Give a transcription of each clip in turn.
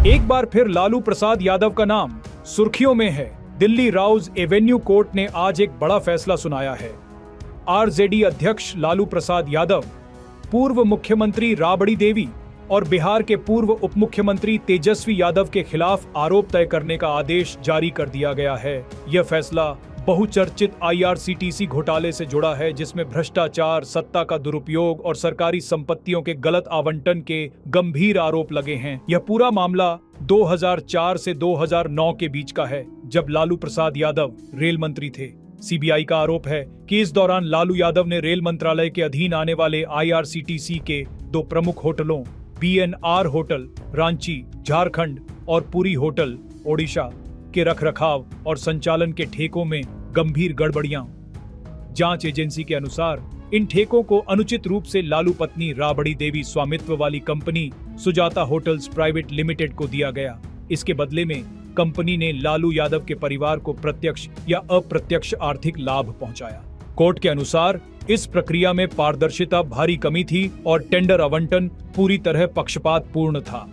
एक बार फिर लालू प्रसाद यादव का नाम सुर्खियों में है। दिल्ली राउज एवेन्यू कोर्ट ने आज एक बड़ा फैसला सुनाया है। आरजेडी अध्यक्ष लालू प्रसाद यादव, पूर्व मुख्यमंत्री राबड़ी देवी और बिहार के पूर्व उप मुख्यमंत्री तेजस्वी यादव के खिलाफ आरोप तय करने का आदेश जारी कर दिया गया है। यह फैसला बहुचर्चित आईआरसीटीसी घोटाले से जुड़ा है, जिसमें भ्रष्टाचार, सत्ता का दुरुपयोग और सरकारी संपत्तियों के गलत आवंटन के गंभीर आरोप लगे हैं। यह पूरा मामला 2004 से 2009 के बीच का है, जब लालू प्रसाद यादव रेल मंत्री थे। सीबीआई का आरोप है कि इस दौरान लालू यादव ने रेल मंत्रालय के अधीन आने वाले आईआरसीटीसी के 2 प्रमुख होटलों बीएनआर होटल रांची झारखंड और पुरी होटल ओडिशा के रखरखाव और संचालन के ठेकों में गंभीर गड़बड़ियां। जांच एजेंसी के अनुसार इन ठेकों को अनुचित रूप से लालू पत्नी राबड़ी देवी स्वामित्व वाली company Sujata hotels private limited को दिया गया। इसके बदले में कंपनी ने लालू यादव के परिवार को प्रत्यक्ष या अप्रत्यक्ष आर्थिक लाभ पहुंचाया। कोर्ट के अनुसार इस प्रक्रिया में पारदर्शिता भारी कमी थी और टेंडर आवंटन पूरी तरह पक्षपातपूर्ण था।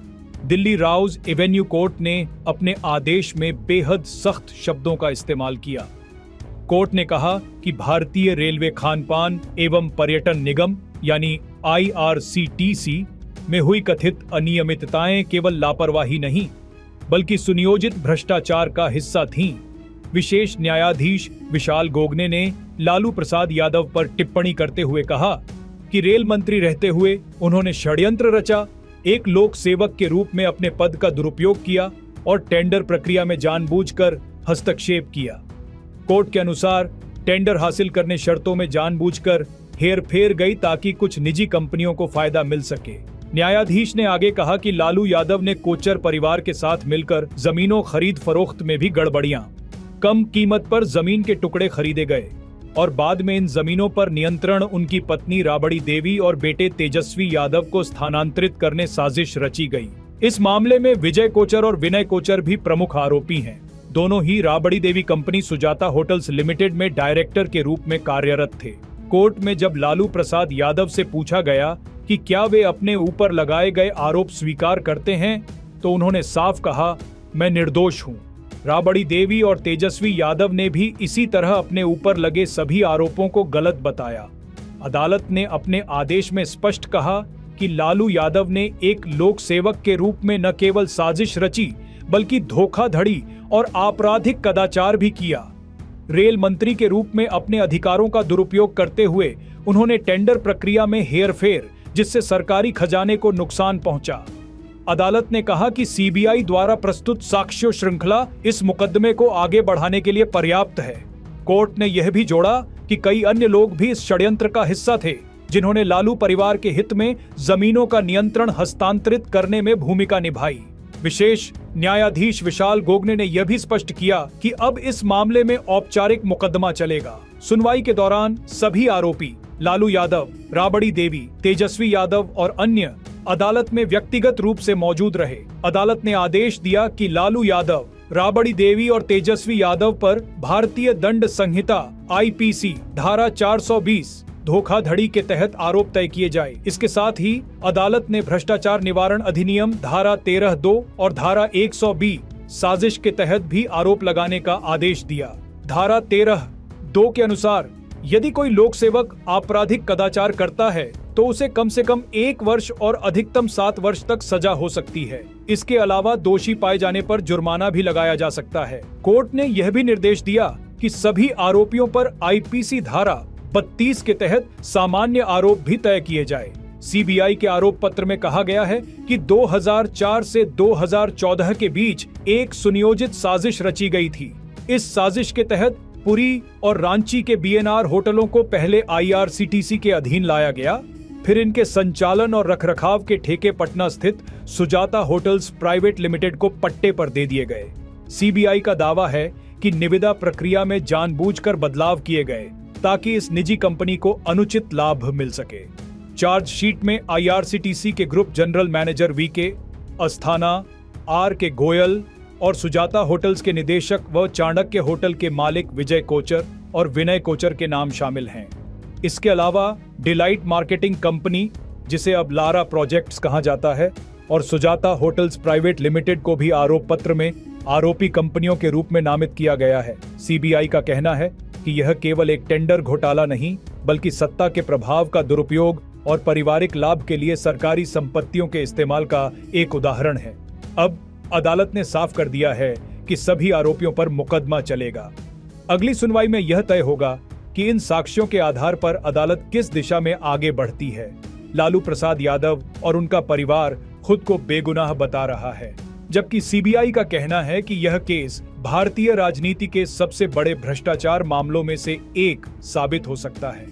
दिल्ली राउज एवेन्यू कोर्ट ने अपने आदेश में बेहद सख्त शब्दों का इस्तेमाल किया। कोर्ट ने कहा कि भारतीय रेलवे खानपान एवं पर्यटन निगम यानी आईआरसीटीसी में हुई कथित अनियमितताएं केवल लापरवाही नहीं, बल्कि सुनियोजित भ्रष्टाचार का हिस्सा थीं। विशेष न्यायाधीश विशाल गोगने ने लालू प्रसाद यादव पर टिप्पणी करते हुए कहा कि रेल मंत्री रहते हुए उन्होंने षड्यंत्र रचा, एक लोक सेवक के रूप में अपने पद का दुरुपयोग किया और टेंडर प्रक्रिया में जानबूझकर हस्तक्षेप किया। कोर्ट के अनुसार टेंडर हासिल करने शर्तों में जानबूझकर हेरफेर गई ताकि कुछ निजी कंपनियों को फायदा मिल सके। न्यायाधीश ने आगे कहा कि लालू यादव ने कोचर परिवार के साथ मिलकर जमीनों खरीद फरोख्त में भी गड़बड़ियां, कम कीमत पर जमीन के टुकड़े खरीदे गए और बाद में इन जमीनों पर नियंत्रण उनकी पत्नी राबड़ी देवी और बेटे तेजस्वी यादव को स्थानांतरित करने साजिश रची गई। इस मामले में विजय कोचर और विनय कोचर भी प्रमुख आरोपी हैं। दोनों ही Rabri Devi company Sujata hotels limited में डायरेक्टर के रूप में कार्यरत थे। कोर्ट में जब लालू प्रसाद यादव से पूछा गया कि क्या वे अपने ऊपर लगाए गए आरोप स्वीकार करते हैं, तो उन्होंने साफ कहा, मैं निर्दोष हूं। राबड़ी देवी और तेजस्वी यादव ने भी इसी तरह अपने ऊपर लगे सभी आरोपों को गलत बताया। अदालत ने अपने आदेश में स्पष्ट कहा कि लालू यादव ने एक लोक सेवक के रूप में न केवल साजिश रची, बल्कि धोखाधड़ी और आपराधिक कदाचार भी किया। रेल मंत्री के रूप में अपने अधिकारों का दुरुपयोग करते हुए उन्होंने टेंडर प्रक्रिया में हेरफेर, जिससे सरकारी खजाने को नुकसान पहुंचा। अदालत ने कहा कि सीबीआई द्वारा प्रस्तुत साक्ष्य श्रृंखला इस मुकदमे को आगे बढ़ाने के लिए पर्याप्त है। कोर्ट ने यह भी जोड़ा कि कई अन्य लोग भी इस षड्यंत्र का हिस्सा थे, जिन्होंने लालू परिवार के हित में जमीनों का नियंत्रण हस्तांतरित करने में भूमिका निभाई। विशेष न्यायाधीश विशाल गोगने ने यह भी स्पष्ट किया कि अब इस मामले में औपचारिक मुकदमा चलेगा। सुनवाई के दौरान सभी आरोपी लालू यादव, राबड़ी देवी, तेजस्वी यादव और अन्य अदालत में व्यक्तिगत रूप से मौजूद रहे। अदालत ने आदेश दिया कि लालू यादव, राबड़ी देवी और तेजस्वी यादव पर भारतीय दंड संहिता आईपीसी धारा 420 धोखाधड़ी के तहत आरोप तय किए जाए। इसके साथ ही अदालत ने भ्रष्टाचार निवारण अधिनियम धारा 13(2) और धारा 120 साजिश के तहत भी आरोप लगाने का आदेश दिया। धारा 13(2) के अनुसार यदि कोई लोक सेवक आपराधिक कदाचार करता है तो उसे कम से कम 1 वर्ष और अधिकतम 7 वर्ष तक सजा हो सकती है। इसके अलावा दोषी पाए जाने पर जुर्माना भी लगाया जा सकता है। कोर्ट ने यह भी निर्देश दिया कि सभी आरोपियों पर आईपीसी धारा 32 के तहत सामान्य आरोप भी तय किए जाए। सीबीआई के आरोप पत्र में कहा गया है कि 2004 से 2014 के बीच एक सुनियोजित साजिश रची गई थी। इस साजिश के तहत पुरी और रांची के बीएनआर होटलों को पहले आईआरसीटीसी के अधीन लाया गया, फिर इनके संचालन और रखरखाव के ठेके पटना स्थित सुजाता होटल्स प्राइवेट लिमिटेड को पट्टे पर दे दिए गए। सीबीआई का दावा है कि निविदा प्रक्रिया में जानबूझकर बदलाव किए गए ताकि इस निजी कंपनी को अनुचित लाभ मिल सके। चार्जशीट में आईआरसीटीसी के group general manager VK Asthana, R K Goyal और सुजाता होटल्स के निदेशक व चाणक्य होटल के मालिक विजय कोचर और विनय कोचर के नाम शामिल हैं। इसके अलावा डिलाइट मार्केटिंग कंपनी, जिसे अब लारा प्रोजेक्ट्स कहा जाता है, और सुजाता होटल्स प्राइवेट लिमिटेड को भी आरोप पत्र में आरोपी कंपनियों के रूप में नामित किया गया है। सीबीआई का कहना है कि यह केवल एक टेंडर घोटाला नहीं, बल्कि सत्ता के प्रभाव का दुरुपयोग और पारिवारिक लाभ के लिए सरकारी संपत्तियों के इस्तेमाल का एक उदाहरण है। अब अदालत ने साफ कर दिया है कि सभी आरोपियों पर मुकदमा चलेगा। अगली सुनवाई में यह तय होगा कि इन साक्ष्यों के आधार पर अदालत किस दिशा में आगे बढ़ती है। लालू प्रसाद यादव और उनका परिवार खुद को बेगुनाह बता रहा है, जबकि सीबीआई का कहना है कि यह केस भारतीय राजनीति के सबसे बड़े भ्रष्टाचार मामलों में से एक साबित हो सकता है।